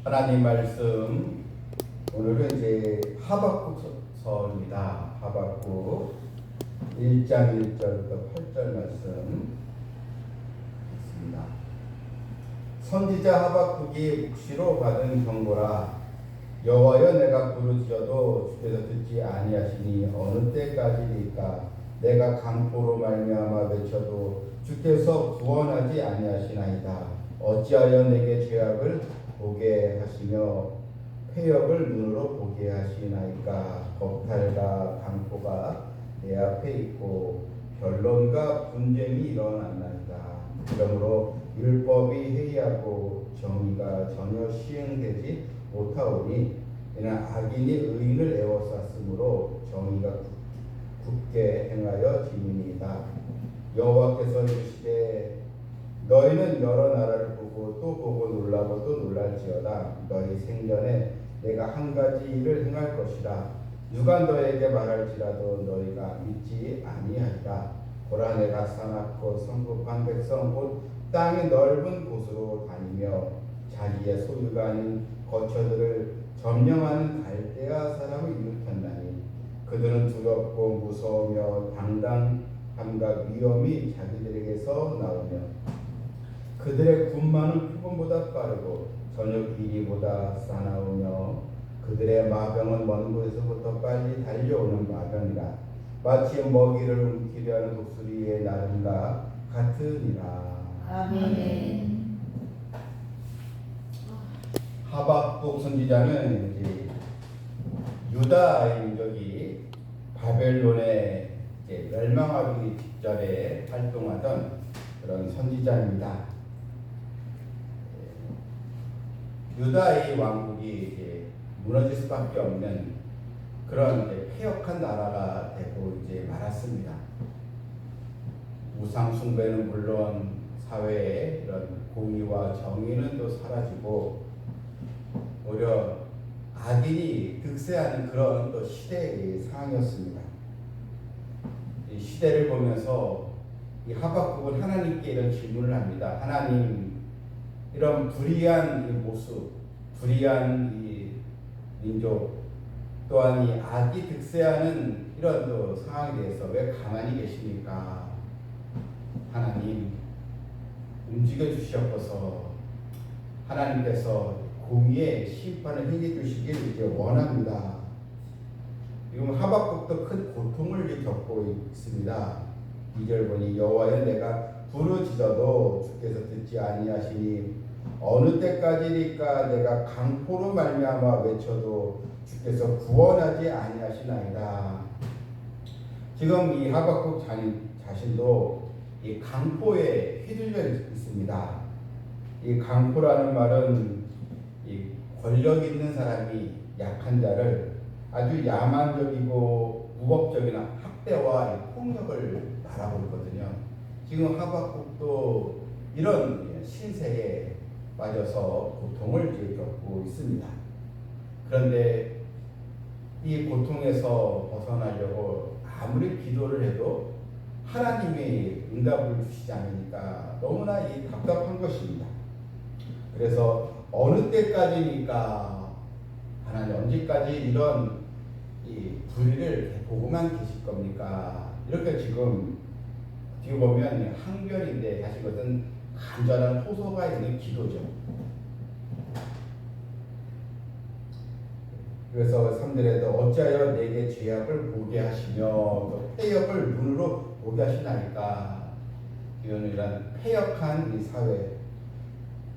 하나님 말씀 오늘은 이제 하박국서입니다. 하박국 1장 1절부터 8절 말씀 있습니다. 선지자 하박국이 묵시로 받은 경고라. 여호와여, 내가 부르짖어도 주께서 듣지 아니하시니 어느 때까지리까? 내가 강포로 말미암아 외쳐도 주께서 구원하지 아니하시나이다. 어찌하여 내게 죄악을 보게 하시며 패역을 눈으로 보게 하시나이까? 겁탈과 강포가 내 앞에 있고 변론과 분쟁이 일어났나이다. 그러므로 율법이 해이하고 정의가 전혀 시행되지 못하오니 이는 악인이 의인을 에워쌌으므로 정의가 굳게 행하여 지니이다. 여호와께서 이르시되 너희는 여러 나라를 보고 또 보고 놀라고 또 놀랄지어다. 너희 생전에 내가 한 가지 일을 행할 것이라. 누가 너에게 말할지라도 너희가 믿지 아니하리라. 보라, 내가 사납고 성급한 백성 곧 땅이 넓은 곳으로 다니며 자기의 소유가 아닌 거처들을 점령하는 갈대아 사람을 일으켰나니 그들은 두렵고 무서우며 당당함과 위엄이 자기들에게서 나오며 그들의 군마는 표범보다 빠르고 저녁 길이보다 싸나우며 그들의 마병은 먼 곳에서부터 빨리 달려오는 마병이라. 마치 먹이를 움키려 하는 독수리의 나름과 같으니라. 아멘. 하박국 선지자는 이제 유다 민족이 바벨론에 이제 멸망하기 직전에 활동하던 그런 선지자입니다. 유다의 왕국이 이제 무너질 수밖에 없는 그런 이제 패역한 나라가 되고 이제 말았습니다. 우상 숭배는 물론 사회의 이런 공의와 정의는 또 사라지고 오히려 악인이 득세하는 그런 또 시대의 상황이었습니다. 이 시대를 보면서 이 하박국은 하나님께 이런 질문을 합니다. 하나님, 이런 불의한 이 모습, 불의한 이 민족, 또한 이 악이 득세하는 이런 또 상황에 대해서 왜 가만히 계십니까? 하나님, 움직여 주시옵소서. 하나님께서 공의의 심판을 행해 주시길 이제 원합니다. 지금 하박국도 큰 고통을 겪고 있습니다. 2절 보니 여호와여, 내가 부르짖어도 주께서 듣지 아니하시니 어느 때까지리까? 내가 강포로 말미암아 외쳐도 주께서 구원하지 아니하시나이다. 지금 이 하박국 자신도 이 강포에 휘둘려 있습니다. 이 강포라는 말은 이 권력 있는 사람이 약한 자를 아주 야만적이고 무법적인 학대와 폭력을 말하고 있거든요. 지금 하박국도 이런 신세에 빠져서 고통을 겪고 있습니다. 그런데 이 고통에서 벗어나려고 아무리 기도를 해도 하나님이 응답을 주시지 않으니까 너무나 이 답답한 것입니다. 그래서 어느 때까지니까? 하나님, 언제까지 이런 이 불의를 보고만 계실 겁니까? 이렇게 지금 어떻게 보면 항변인데 사실 그것은 간절한 호소가 있는 기도죠. 그래서 3절에도 어찌하여 내게 죄악을 보게 하시며 또 패역을 눈으로 보게 하시나이까? 이거는 이런 패역한 이 사회,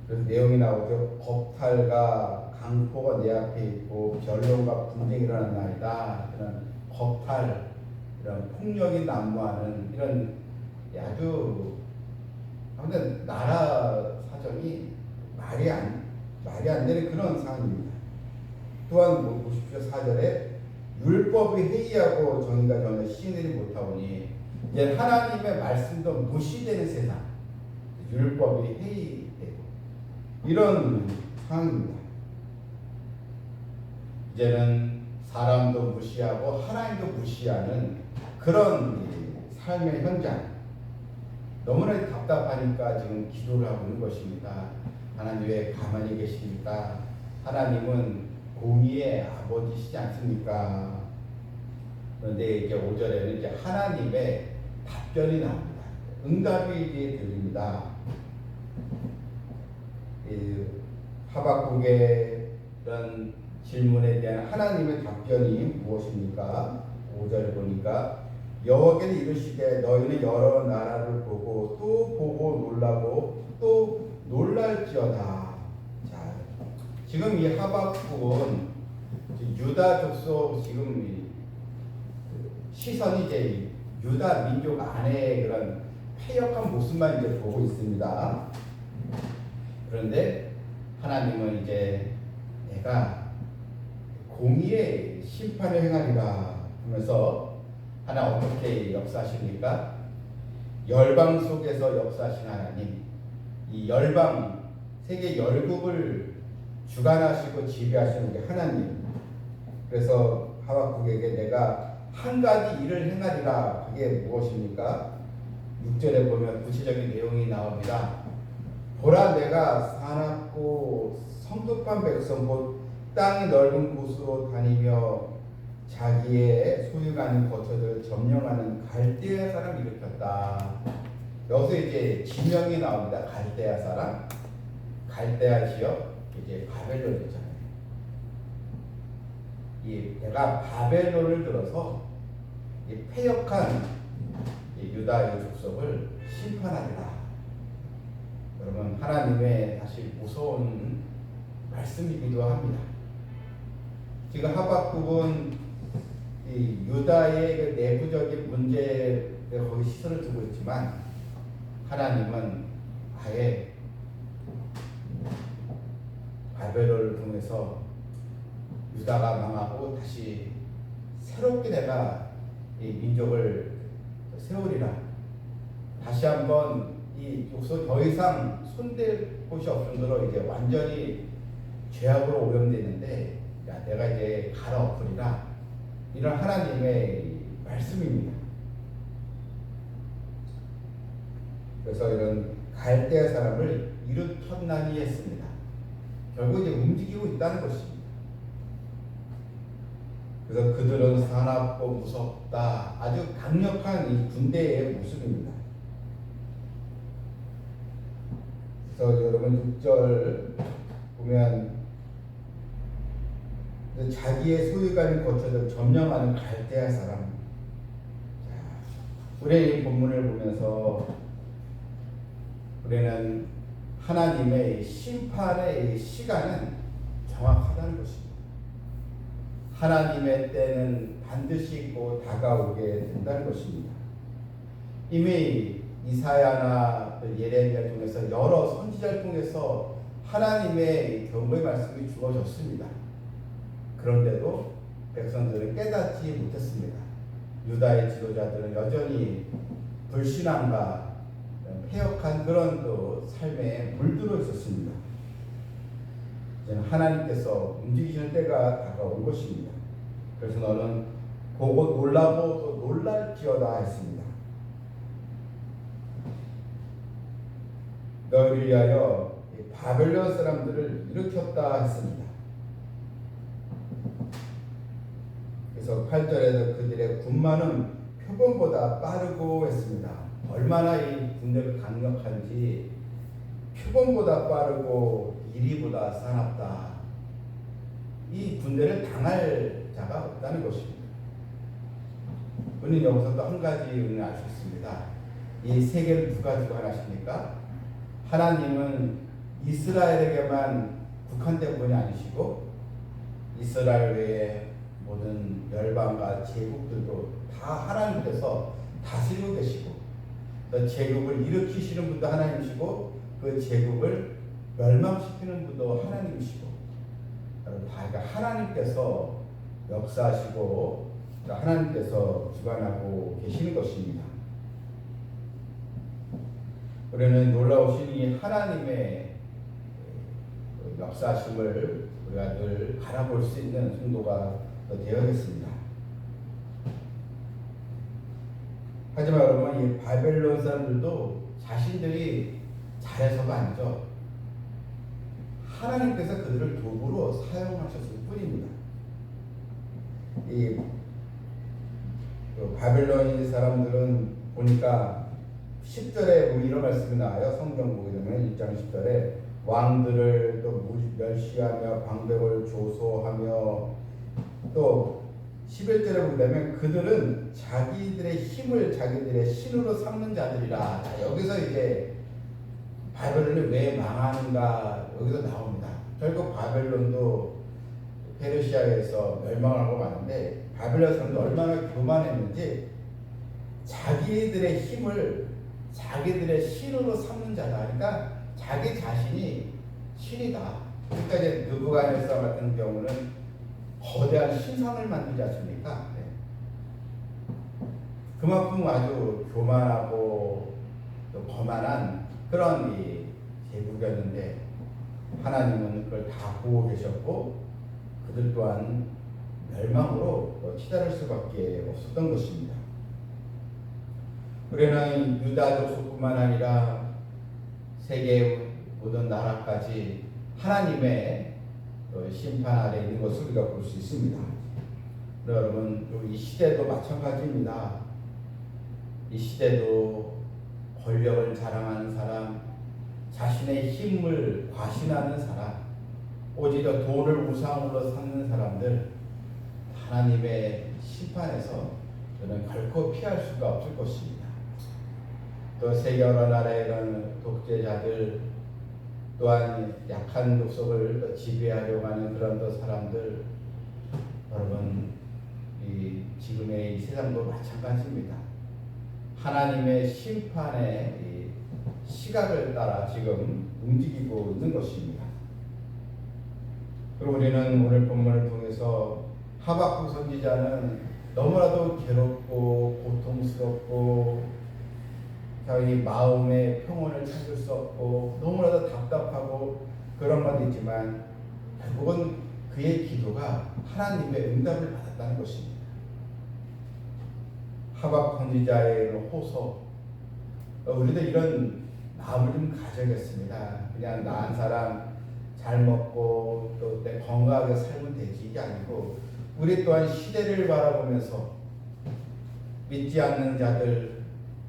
그래서 내용이 나오죠. 겁탈과 강포가 내 앞에 있고 변론과 분쟁이 일어났나이다. 이런 겁탈, 이런 폭력이 난무하는 이런 아주 아무튼 나라 사정이 말이 안 되는 그런 상황입니다. 또한 보십시오. 4절에 율법이 해이하고 정의가 전혀 시행되지 못하오니 이제 하나님의 말씀도 무시되는 세상, 율법이 해이되고 이런 상황입니다. 이제는 사람도 무시하고 하나님도 무시하는 그런 삶의 현장, 너무나 답답하니까 지금 기도를 하고 있는 것입니다. 하나님 왜 가만히 계십니까? 하나님은 공의의 아버지시지 않습니까? 그런데 이제 5절에는 이제 하나님의 답변이 나옵니다. 응답이 이제 들립니다. 이 하박국의 이런 질문에 대한 하나님의 답변이 무엇입니까? 5절에 보니까 여호와께서 이르시되 너희는 여러 나라를 보고 또 보고 놀라고 또 놀랄지어다. 자, 지금 이 하박국은 유다 족속 지금 시선이 이제 유다 민족 안에 그런 패역한 모습만 이제 보고 있습니다. 그런데 하나님은 이제 내가 공의의 심판을 행하리라 하면서 하나 어떻게 역사하십니까? 열방 속에서 역사하신 하나님, 이 열방 세계 열국을 주관하시고 지배하시는 우리 하나님. 그래서 하박국에게 내가 한 가지 일을 행하리라. 그게 무엇입니까? 6절에 보면 구체적인 내용이 나옵니다. 보라, 내가 사납고 성급한 백성 곧 땅이 넓은 곳으로 다니며 자기의 소유가 아닌 거처들을 점령하는 갈대아 사람 일으켰다. 여기서 이제 지명이 나옵니다. 갈대아 사람, 갈대아 지역, 이제 바벨론이잖아요. 이 내가 바벨론을 들어서 이 패역한 이 유다의 족속을 심판하리라. 여러분, 하나님의 다시 무서운 말씀이기도 합니다. 지금 하박국은 이 유다의 그 내부적인 문제에 거기 시선을 두고 있지만 하나님은 아예 바벨론을 통해서 유다가 망하고 다시 새롭게 내가 이 민족을 세우리라. 다시 한번 이 족속 더 이상 손댈 곳이 없을 정도로 이제 완전히 죄악으로 오염되는데 야, 내가 이제 갈아엎으리라. 이런 하나님의 말씀입니다. 그래서 이런 갈대아 사람을 일으켰나니 했습니다. 결국 이제 움직이고 있다는 것입니다. 그래서 그들은 사납고 무섭다. 아주 강력한 이 군대의 모습입니다. 그래서 여러분 6절 보면 자기의 소유가 있는 거처를 점령하는 갈대아 사람. 우리 이 본문을 보면서 우리는 하나님의 심판의 시간은 정확하다는 것입니다. 하나님의 때는 반드시 곧 다가오게 된다는 것입니다. 이미 이사야나 예레미야를 통해서 여러 선지자를 통해서 하나님의 경고의 말씀이 주어졌습니다. 그런데도 백성들은 깨닫지 못했습니다. 유다의 지도자들은 여전히 불신앙과 패역한 그런 또 삶에 물들어 있었습니다. 이제는 하나님께서 움직이시는 때가 다가온 것입니다. 그래서 너는 보고 놀라고 또 놀랄지어다 했습니다. 너희를 위하여 바벨론 사람들을 일으켰다 했습니다. 그래서 8절에도 그들의 군마는 표범보다 빠르고 했습니다. 얼마나 이 군대가 강력한지 표범보다 빠르고 이리보다 사납다. 이 군대를 당할 자가 없다는 것입니다. 우리는 여기서 또 한 가지 우리는 알 수 있습니다. 이 세계를 누가 주관하십니까? 하나님은 이스라엘에게만 국한된 분이 아니시고 이스라엘 외에 모든 열방과 제국들도 다 하나님께서 다스리고 계시고 또 제국을 일으키시는 분도 하나님이시고 그 제국을 멸망시키는 분도 하나님이시고 다 하나님께서 역사하시고 하나님께서 주관하고 계시는 것입니다. 우리는 놀라우신 이 하나님의 역사심을 우리가 늘 바라볼 수 있는 성도가 되어야겠습니다. 하지만 여러분, 이 바벨론 사람들도 자신들이 잘해서가 아니죠. 하나님께서 그들을 도구로 사용하셨을 뿐입니다. 그 바벨론 사람들은 보니까 10절에 뭐 이런 말씀이 나와요. 성경 보게 되면 1장 10절에 왕들을 또 멸시하며 방백을 조소하며, 또 11절에 보게 되면 그들은 자기들의 힘을 자기들의 신으로 삼는 자들이라. 자, 여기서 이제 바벨론이 왜 망하는가 여기서 나옵니다. 결국 바벨론도 페르시아에서 멸망하고 마는데, 바벨론 사람도 얼마나 교만했는지 자기들의 힘을 자기들의 신으로 삼는 자다. 그러니까 자기 자신이 신이다. 그러니까 이제 느부갓네살 같은 경우는 거대한 신상을 만들지 않습니까? 네. 그만큼 아주 교만하고 또 거만한 그런 이 제국이었는데, 하나님은 그걸 다 보고 계셨고 그들 또한 멸망으로 치달을 수밖에 없었던 것입니다. 우리는 유다 족속뿐만 아니라 세계 모든 나라까지 하나님의 심판 아래 있는 것을 우리가 볼 수 있습니다. 여러분, 이 시대도 마찬가지입니다. 이 시대도 권력을 자랑하는 사람, 자신의 힘을 과신하는 사람, 오히려 돈을 우상으로 삼는 사람들, 하나님의 심판에서 저는 결코 피할 수가 없을 것입니다. 또 세계 여러 나라의 이런 독재자들, 또한 약한 족속을 지배하려고 하는 그런 또 사람들, 여러분, 이 지금의 이 세상도 마찬가지입니다. 하나님의 심판의 이 시각을 따라 지금 움직이고 있는 것입니다. 그리고 우리는 오늘 본문을 통해서 하박국 선지자는 너무나도 괴롭고 고통스럽고 자기 마음의 평온을 찾을 수 없고 너무나도 답답하고 그런 것도 있지만, 결국은 그의 기도가 하나님의 응답을 받았다는 것입니다. 하박국 선지자의 호소, 우리도 이런 마음을 좀 가져야겠습니다. 그냥 나 한 사람 잘 먹고 또 내 건강하게 살면 되지, 이게 아니고 우리 또한 시대를 바라보면서 믿지 않는 자들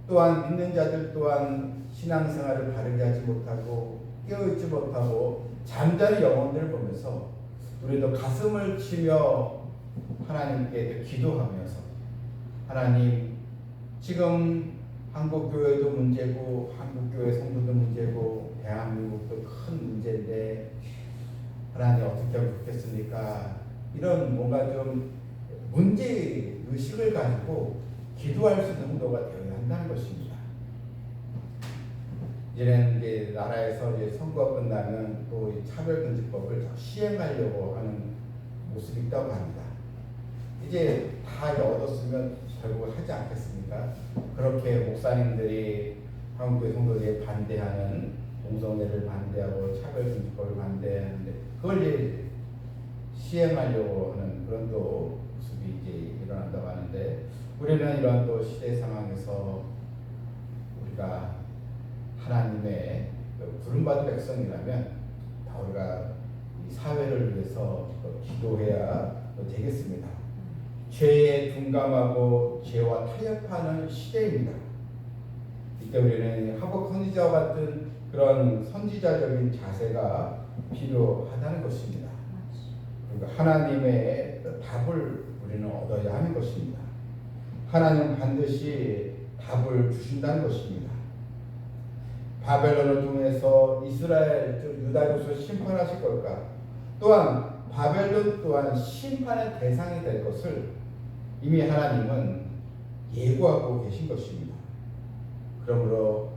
또한 믿는 자들 또한 신앙생활을 바르게 하지 못하고 깨어있지 못하고 잠자는 영혼들을 보면서 우리도 가슴을 치며 하나님께 기도하면서, 하나님, 지금 한국교회도 문제고 한국교회 성도도 문제고 대한민국도 큰 문제인데 하나님 어떻게 하면 좋겠습니까? 이런 뭔가 좀 문제의식을 가지고 기도할 수 있는 정도가 되어야 한다는 것입니다. 이제는 이제 나라에서 이제 선거가 끝나면 또 차별금지법을 시행하려고 하는 모습이 있다고 합니다. 이제 다 얻었으면 결국 하지 않겠습니까? 그렇게 목사님들이 한국교회 성도들이 반대하는 동성애를 반대하고 차별금지법을 반대하는데 그걸 이제 시행하려고 하는 그런 또 모습이 이제 일어난다고 하는데, 우리는 이런 또 시대 상황에서 우리가 하나님의 부름받은 백성이라면 다 우리가 이 사회를 위해서 기도해야 되겠습니다. 죄에 둔감하고 죄와 타협하는 시대입니다. 이때 우리는 하박국 선지자와 같은 그런 선지자적인 자세가 필요하다는 것입니다. 그러니까 하나님의 답을 우리는 얻어야 하는 것입니다. 하나님은 반드시 답을 주신다는 것입니다. 바벨론을 통해서 이스라엘, 즉 유다로서 심판하실 것과 또한 바벨론 또한 심판의 대상이 될 것을 이미 하나님은 예고하고 계신 것입니다. 그러므로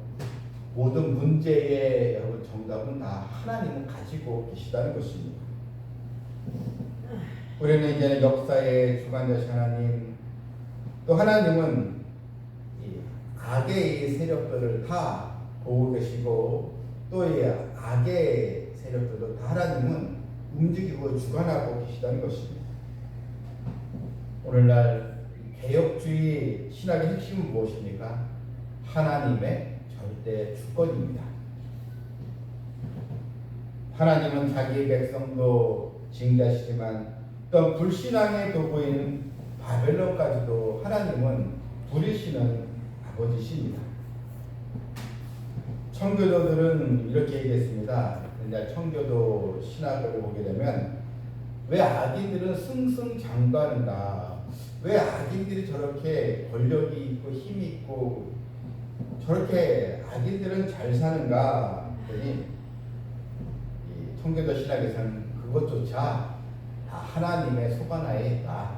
모든 문제의 여러분 정답은 다 하나님은 가지고 계시다는 것입니다. 우리는 이제는 역사의 주관자신 하나님, 또 하나님은 이 악의 세력들을 다 보고 계시고 또 이 악의 세력들도 다 하나님은 움직이고 주관하고 계시다는 것입니다. 오늘날 개혁주의 신학의 핵심은 무엇입니까? 하나님의 절대 주권입니다. 하나님은 자기 백성도 징계하시지만 또 불신앙의 도구인 바벨론까지도 하나님은 부리시는 아버지십니다. 청교도들은 이렇게 얘기했습니다. 이제 청교도 신학을 보게 되면 왜 악인들은 승승장구하는가? 왜 악인들이 저렇게 권력이 있고 힘이 있고 저렇게 악인들은 잘 사는가? 그랬더니 이 청교도 신학에서는 그것조차 다 하나님의 소관하에 있다.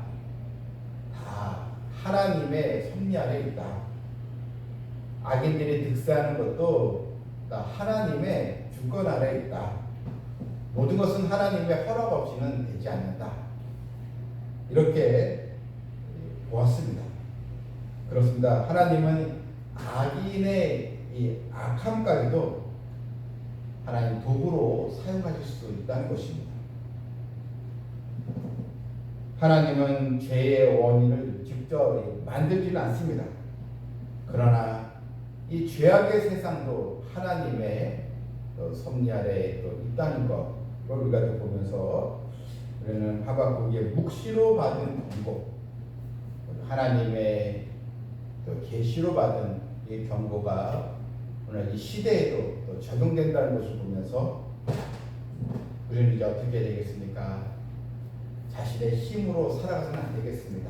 다 하나님의 섭리 아래 있다. 악인들이 득세하는 것도 다 하나님의 주권 아래 있다. 모든 것은 하나님의 허락 없이는 되지 않는다. 이렇게 보았습니다. 그렇습니다. 하나님은 악인의 이 악함까지도 하나님 도구로 사용하실 수 있다는 것입니다. 하나님은 죄의 원인을 직접 만들지는 않습니다. 그러나 이 죄악의 세상도 하나님의 섭리 아래에 또 있다는 것을 우리가 또 보면서 우리는 하박국의 묵시로 받은 경고, 하나님의 계시로 받은 이 경고가 오늘 이 시대에도 또 적용된다는 것을 보면서 우리는 이제 어떻게 되겠습니까? 자신의 힘으로 살아가서는 안 되겠습니다.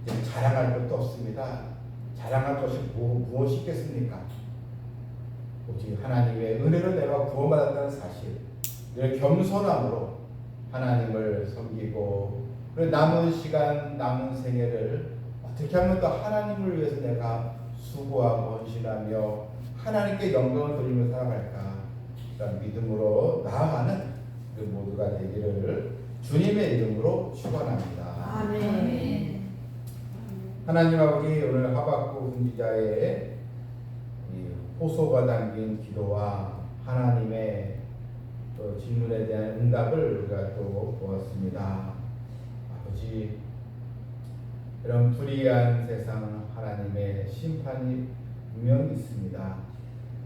이제 자랑할 것도 없습니다. 자랑할 것이 무엇이 있겠습니까? 오직 하나님의 은혜로 내가 구원받았다는 사실, 늘 겸손함으로 하나님을 섬기고 그리고 남은 시간, 남은 생애를 어떻게 하면 또 하나님을 위해서 내가 수고하고 헌신하며 하나님께 영광을 돌리며 살아갈까? 그런 믿음으로 나아가는 그 모두가 되기를 주님의 이름으로 축원합니다. 아멘. 하나님 아버지, 오늘 하박국 선지자의 호소가 담긴 기도와 하나님의 또 질문에 대한 응답을 우리가 또 보았습니다. 아버지, 이런 불의한 세상 하나님의 심판이 분명히 있습니다.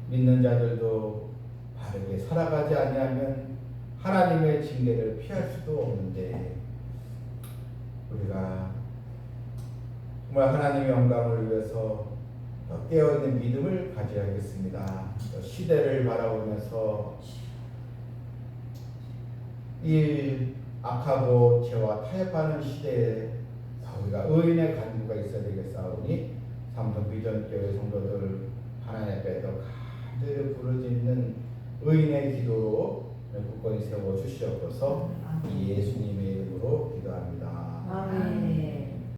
믿는 자들도 바르게 살아가지 아니하면 하나님의 징계를 피할 수도 없는데 우리가 정말 하나님의 영광을 위해서 깨어있는 믿음을 가져야겠습니다. 시대를 바라보면서 이 악하고 죄와 타협하는 시대에 우리가 의인의 간구가 있어야 되겠사오니 삼성 비전교회 성도들 하나님 앞에 더 간절히 부르짖는 의인의 기도로 굳건히 세워 주시옵소서. 이 예수님의